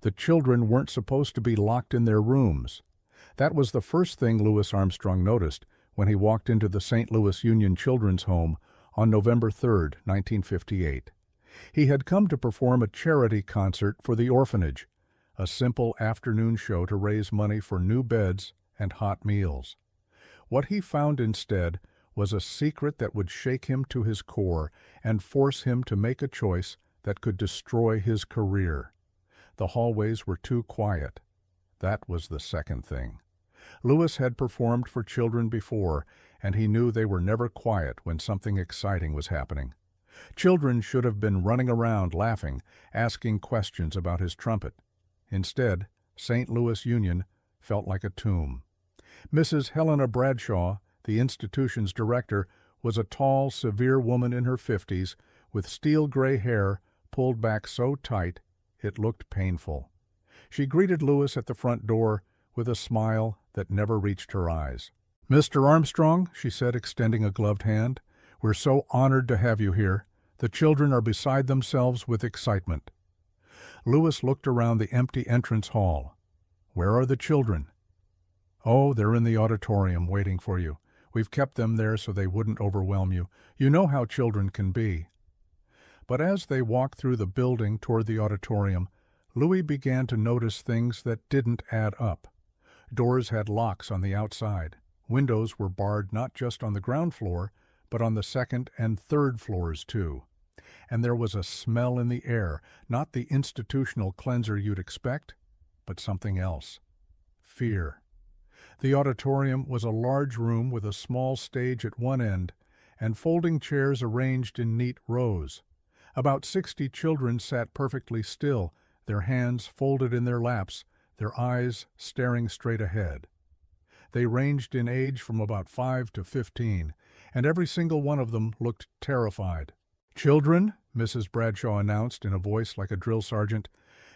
The children weren't supposed to be locked in their rooms. That was the first thing Louis Armstrong noticed when he walked into the St. Louis Union Children's Home on November 3, 1958. He had come to perform a charity concert for the orphanage, a simple afternoon show to raise money for new beds and hot meals. What he found instead was a secret that would shake him to his core and force him to make a choice that could destroy his career. The hallways were too quiet. That was the second thing. Louis had performed for children before, and he knew they were never quiet when something exciting was happening. Children should have been running around laughing, asking questions about his trumpet. Instead, St. Louis Union felt like a tomb. Mrs. Helena Bradshaw, the institution's director, was a tall, severe woman in her 50s with steel-gray hair pulled back so tight it looked painful. She greeted Louis at the front door with a smile that never reached her eyes. "Mr. Armstrong," she said, extending a gloved hand, "we're so honored to have you here. The children are beside themselves with excitement." Louis looked around the empty entrance hall. "Where are the children?" "Oh, they're in the auditorium waiting for you. We've kept them there so they wouldn't overwhelm you. You know how children can be." But as they walked through the building toward the auditorium, Louis began to notice things that didn't add up. Doors had locks on the outside. Windows were barred not just on the ground floor, but on the second and third floors too. And there was a smell in the air, not the institutional cleanser you'd expect, but something else. Fear. The auditorium was a large room with a small stage at one end and folding chairs arranged in neat rows. About 60 children sat perfectly still, their hands folded in their laps, their eyes staring straight ahead. They ranged in age from about 5 to 15, and every single one of them looked terrified. "Children," Mrs. Bradshaw announced in a voice like a drill sergeant,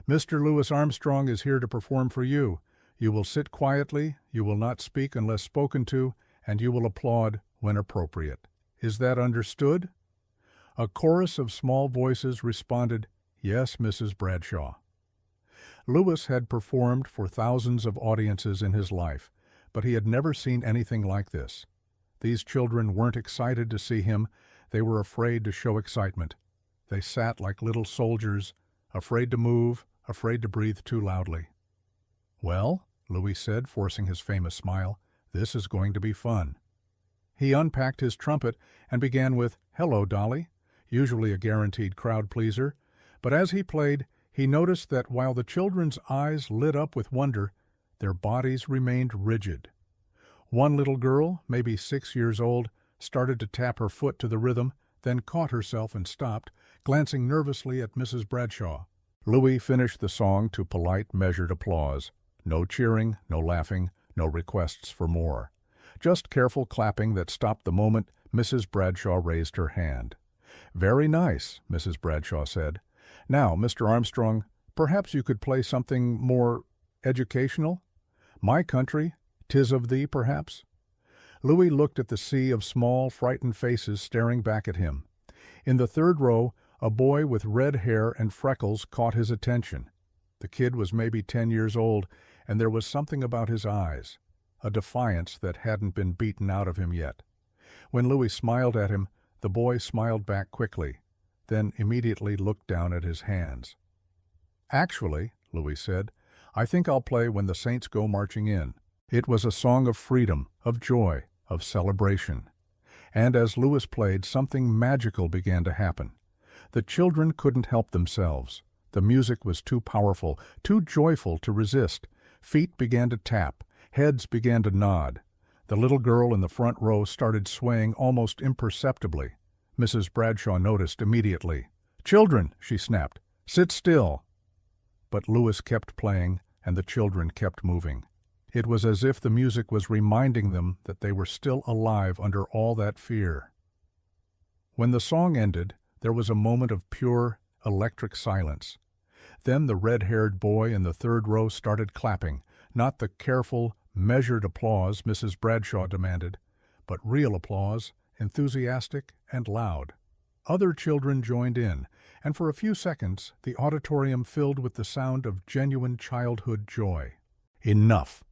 "Mr. Louis Armstrong is here to perform for you. You will sit quietly, you will not speak unless spoken to, and you will applaud when appropriate. Is that understood?" A chorus of small voices responded, "Yes, Mrs. Bradshaw." Louis had performed for thousands of audiences in his life, but he had never seen anything like this. These children weren't excited to see him, they were afraid to show excitement. They sat like little soldiers, afraid to move, afraid to breathe too loudly. "Well," Louis said, forcing his famous smile, "this is going to be fun." He unpacked his trumpet and began with "Hello, Dolly," usually a guaranteed crowd pleaser, but as he played, he noticed that while the children's eyes lit up with wonder, their bodies remained rigid. One little girl, maybe 6 years old, started to tap her foot to the rhythm, then caught herself and stopped, glancing nervously at Mrs. Bradshaw. Louis finished the song to polite, measured applause. No cheering, no laughing, no requests for more. Just careful clapping that stopped the moment Mrs. Bradshaw raised her hand. "Very nice," Mrs. Bradshaw said. "Now, Mr. Armstrong, perhaps you could play something more educational? My Country, 'Tis of Thee, perhaps?" Louis looked at the sea of small, frightened faces staring back at him. In the third row, a boy with red hair and freckles caught his attention. The kid was maybe 10 years old, and there was something about his eyes, a defiance that hadn't been beaten out of him yet. When Louis smiled at him, the boy smiled back quickly, then immediately looked down at his hands. "Actually," Louis said, "I think I'll play When the Saints Go Marching In." It was a song of freedom, of joy, of celebration. And as Louis played, something magical began to happen. The children couldn't help themselves. The music was too powerful, too joyful to resist. Feet began to tap, heads began to nod. The little girl in the front row started swaying almost imperceptibly. Mrs. Bradshaw noticed immediately. "Children," she snapped, "sit still." But Louis kept playing, and the children kept moving. It was as if the music was reminding them that they were still alive under all that fear. When the song ended, there was a moment of pure, electric silence. Then the red-haired boy in the third row started clapping, not the careful, measured applause Mrs. Bradshaw demanded, but real applause, enthusiastic and loud. Other children joined in, and for a few seconds the auditorium filled with the sound of genuine childhood joy. Enough!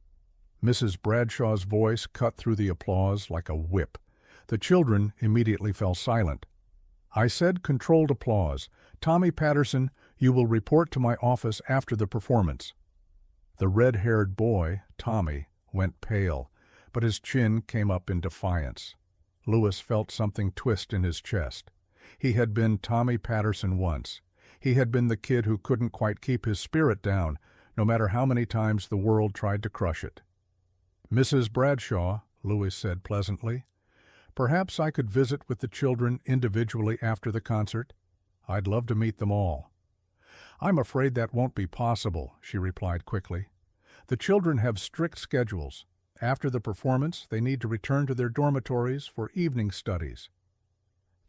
Mrs. Bradshaw's voice cut through the applause like a whip. The children immediately fell silent. I said controlled applause. Tommy Patterson, you will report to my office after the performance. The red-haired boy, Tommy, went pale, but his chin came up in defiance. Louis felt something twist in his chest. He had been Tommy Patterson once. He had been the kid who couldn't quite keep his spirit down, no matter how many times the world tried to crush it. Mrs. Bradshaw, Louis said pleasantly, perhaps I could visit with the children individually after the concert. I'd love to meet them all. I'm afraid that won't be possible, she replied quickly. The children have strict schedules. After the performance, they need to return to their dormitories for evening studies.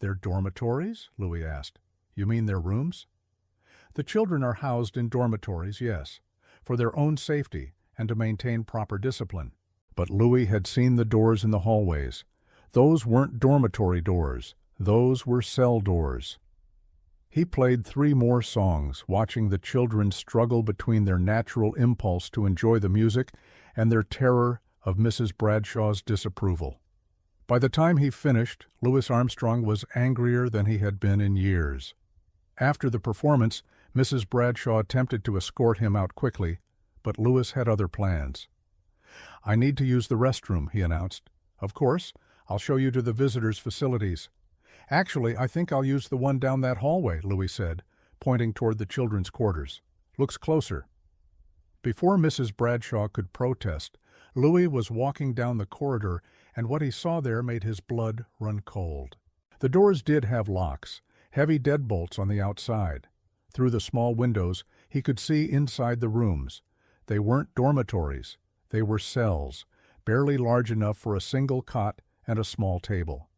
Their dormitories? Louis asked. You mean their rooms? The children are housed in dormitories, yes, for their own safety and to maintain proper discipline. But Louis had seen the doors in the hallways. Those weren't dormitory doors. Those were cell doors. He played 3 more songs, watching the children struggle between their natural impulse to enjoy the music and their terror of Mrs. Bradshaw's disapproval. By the time he finished, Louis Armstrong was angrier than he had been in years. After the performance, Mrs. Bradshaw attempted to escort him out quickly, but Louis had other plans. I need to use the restroom, he announced. Of course, I'll show you to the visitors' facilities. Actually, I think I'll use the one down that hallway, Louis said, pointing toward the children's quarters. Looks closer. Before Mrs. Bradshaw could protest, Louis was walking down the corridor, and what he saw there made his blood run cold. The doors did have locks, heavy deadbolts on the outside. Through the small windows, he could see inside the rooms. They weren't dormitories. They were cells, barely large enough for a single cot and a small table.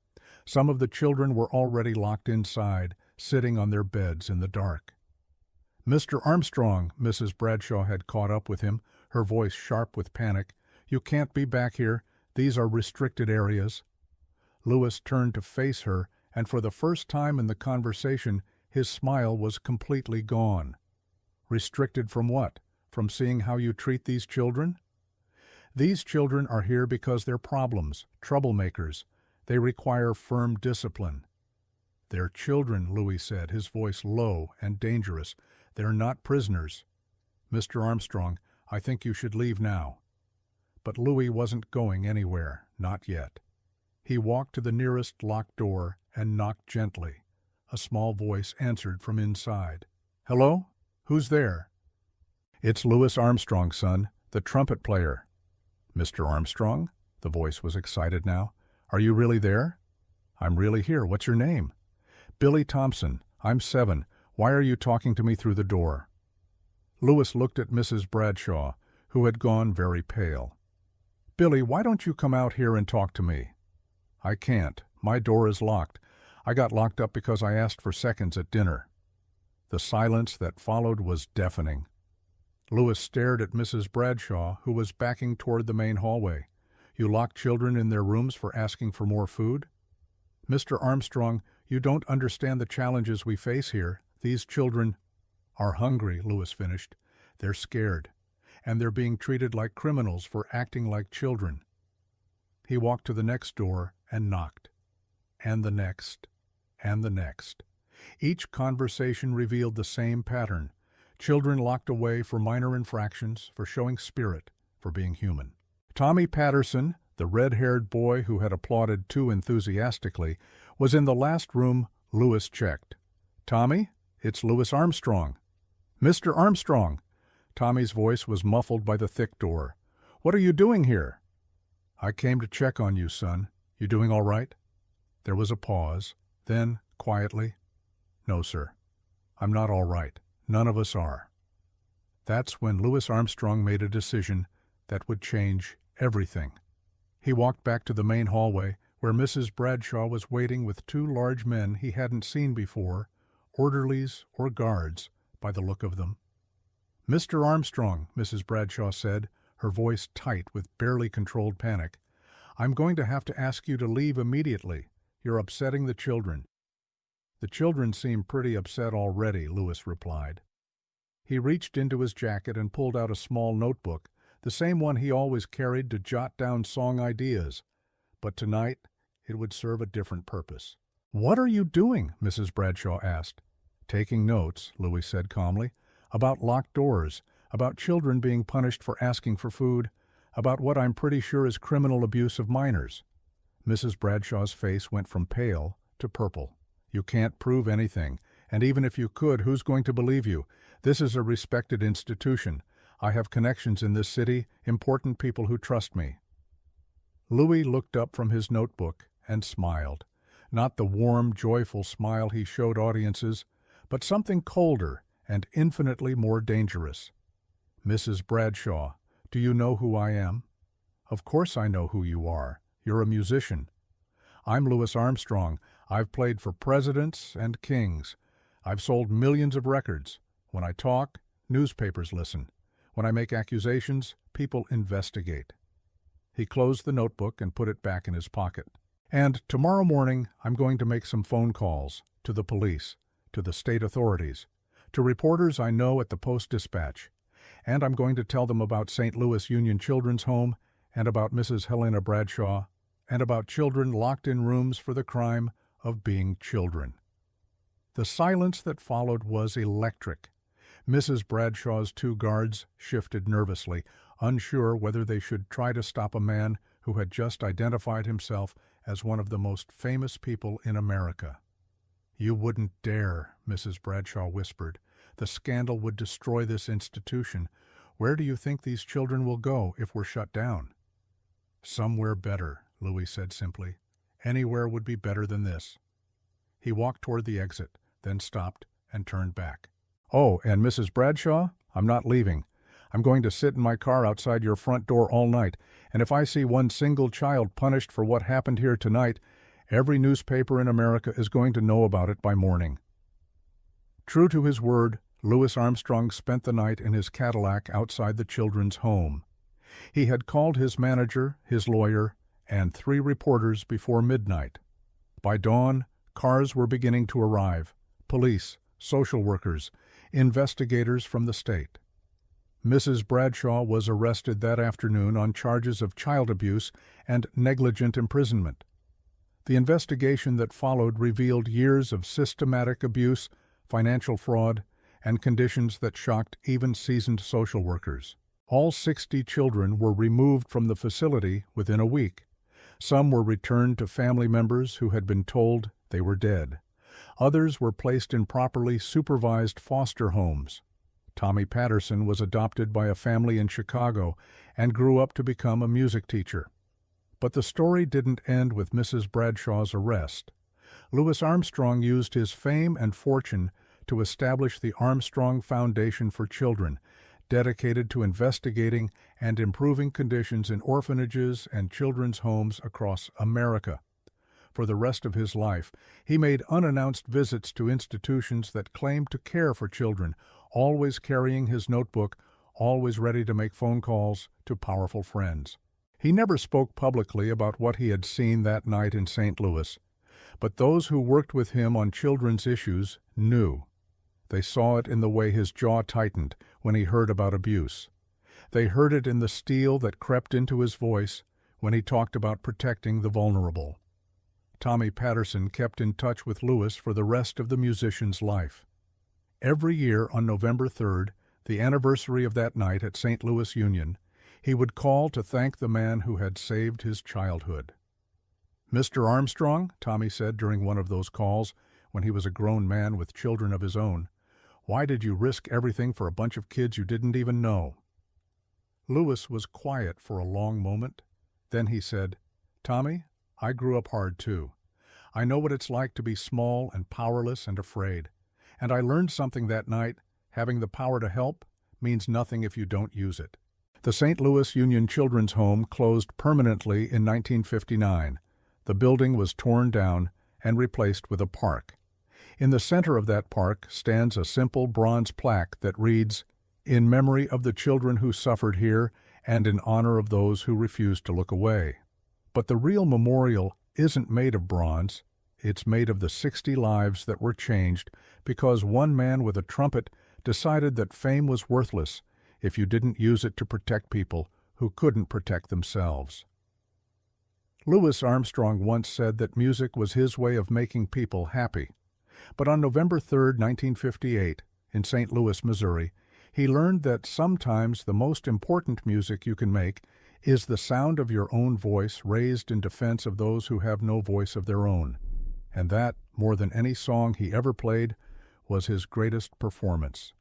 Some of the children were already locked inside, sitting on their beds in the dark. Mr. Armstrong, Mrs. Bradshaw had caught up with him, her voice sharp with panic. You can't be back here. These are restricted areas. Louis turned to face her, and for the first time in the conversation, his smile was completely gone. Restricted from what? From seeing how you treat these children? These children are here because they're problems, troublemakers. They require firm discipline. They're children, Louis said, his voice low and dangerous. They're not prisoners. Mr. Armstrong, I think you should leave now. But Louis wasn't going anywhere, not yet. He walked to the nearest locked door and knocked gently. A small voice answered from inside. Hello? Who's there? It's Louis Armstrong, son, the trumpet player. Mr. Armstrong? The voice was excited now. Are you really there? I'm really here. What's your name? Billy Thompson. I'm 7. Why are you talking to me through the door? Louis looked at Mrs. Bradshaw, who had gone very pale. Billy, why don't you come out here and talk to me? I can't. My door is locked. I got locked up because I asked for seconds at dinner. The silence that followed was deafening. Louis stared at Mrs. Bradshaw, who was backing toward the main hallway. You lock children in their rooms for asking for more food? Mr. Armstrong, you don't understand the challenges we face here. These children are hungry, Louis finished. They're scared, and they're being treated like criminals for acting like children. He walked to the next door and knocked, and the next, and the next. Each conversation revealed the same pattern. Children locked away for minor infractions, for showing spirit, for being human. Tommy Patterson, the red-haired boy who had applauded too enthusiastically, was in the last room Louis checked. Tommy, it's Louis Armstrong. Mr. Armstrong. Tommy's voice was muffled by the thick door. What are you doing here? I came to check on you, son. You doing all right? There was a pause. Then, quietly, no, sir. I'm not all right. None of us are. That's when Louis Armstrong made a decision that would change everything. He walked back to the main hallway, where Mrs. Bradshaw was waiting with 2 large men he hadn't seen before, orderlies or guards, by the look of them. Mr. Armstrong, Mrs. Bradshaw said, her voice tight with barely controlled panic, I'm going to have to ask you to leave immediately. You're upsetting the children. The children seem pretty upset already, Louis replied. He reached into his jacket and pulled out a small notebook, the same one he always carried to jot down song ideas. But tonight, it would serve a different purpose. "What are you doing?" Mrs. Bradshaw asked. "Taking notes," Louis said calmly, "about locked doors, about children being punished for asking for food, about what I'm pretty sure is criminal abuse of minors." Mrs. Bradshaw's face went from pale to purple. "You can't prove anything, and even if you could, who's going to believe you? This is a respected institution. I have connections in this city, important people who trust me." Louis looked up from his notebook and smiled. Not the warm, joyful smile he showed audiences, but something colder and infinitely more dangerous. "Mrs. Bradshaw, do you know who I am?" "Of course I know who you are. You're a musician." "I'm Louis Armstrong. I've played for presidents and kings. I've sold millions of records. When I talk, newspapers listen. When I make accusations, people investigate." He closed the notebook and put it back in his pocket. "And tomorrow morning, I'm going to make some phone calls to the police, to the state authorities, to reporters I know at the Post-Dispatch, and I'm going to tell them about St. Louis Union Children's Home and about Mrs. Helena Bradshaw and about children locked in rooms for the crime of being children." The silence that followed was electric. Mrs. Bradshaw's two guards shifted nervously, unsure whether they should try to stop a man who had just identified himself as one of the most famous people in America. "You wouldn't dare," Mrs. Bradshaw whispered. "The scandal would destroy this institution. Where do you think these children will go if we're shut down?" "Somewhere better," Louis said simply. "Anywhere would be better than this." He walked toward the exit, then stopped and turned back. "Oh, and Mrs. Bradshaw, I'm not leaving. I'm going to sit in my car outside your front door all night, and if I see one single child punished for what happened here tonight, every newspaper in America is going to know about it by morning." True to his word, Louis Armstrong spent the night in his Cadillac outside the children's home. He had called his manager, his lawyer, and 3 reporters before midnight. By dawn, cars were beginning to arrive: police, social workers, investigators from the state. Mrs. Bradshaw was arrested that afternoon on charges of child abuse and negligent imprisonment. The investigation that followed revealed years of systematic abuse, financial fraud, and conditions that shocked even seasoned social workers. All 60 children were removed from the facility within a week. Some were returned to family members who had been told they were dead. Others were placed in properly supervised foster homes. Tommy Patterson was adopted by a family in Chicago and grew up to become a music teacher. But the story didn't end with Mrs. Bradshaw's arrest. Louis Armstrong used his fame and fortune to establish the Armstrong Foundation for Children, dedicated to investigating and improving conditions in orphanages and children's homes across America. For the rest of his life, he made unannounced visits to institutions that claimed to care for children, always carrying his notebook, always ready to make phone calls to powerful friends. He never spoke publicly about what he had seen that night in St. Louis, but those who worked with him on children's issues knew. They saw it in the way his jaw tightened when he heard about abuse. They heard it in the steel that crept into his voice when he talked about protecting the vulnerable. Tommy Patterson kept in touch with Louis for the rest of the musician's life. Every year on November 3rd, the anniversary of that night at St. Louis Union, he would call to thank the man who had saved his childhood. "Mr. Armstrong," Tommy said during one of those calls when he was a grown man with children of his own, "why did you risk everything for a bunch of kids you didn't even know?" Louis was quiet for a long moment. Then he said, "Tommy, I grew up hard too. I know what it's like to be small and powerless and afraid. And I learned something that night: having the power to help means nothing if you don't use it." The St. Louis Union Children's Home closed permanently in 1959. The building was torn down and replaced with a park. In the center of that park stands a simple bronze plaque that reads, "In memory of the children who suffered here and in honor of those who refused to look away." But the real memorial isn't made of bronze. It's made of the 60 lives that were changed because one man with a trumpet decided that fame was worthless if you didn't use it to protect people who couldn't protect themselves. Louis Armstrong once said that music was his way of making people happy. But on November 3, 1958, in St. Louis, Missouri, he learned that sometimes the most important music you can make is the sound of your own voice raised in defense of those who have no voice of their own. And that, more than any song he ever played, was his greatest performance.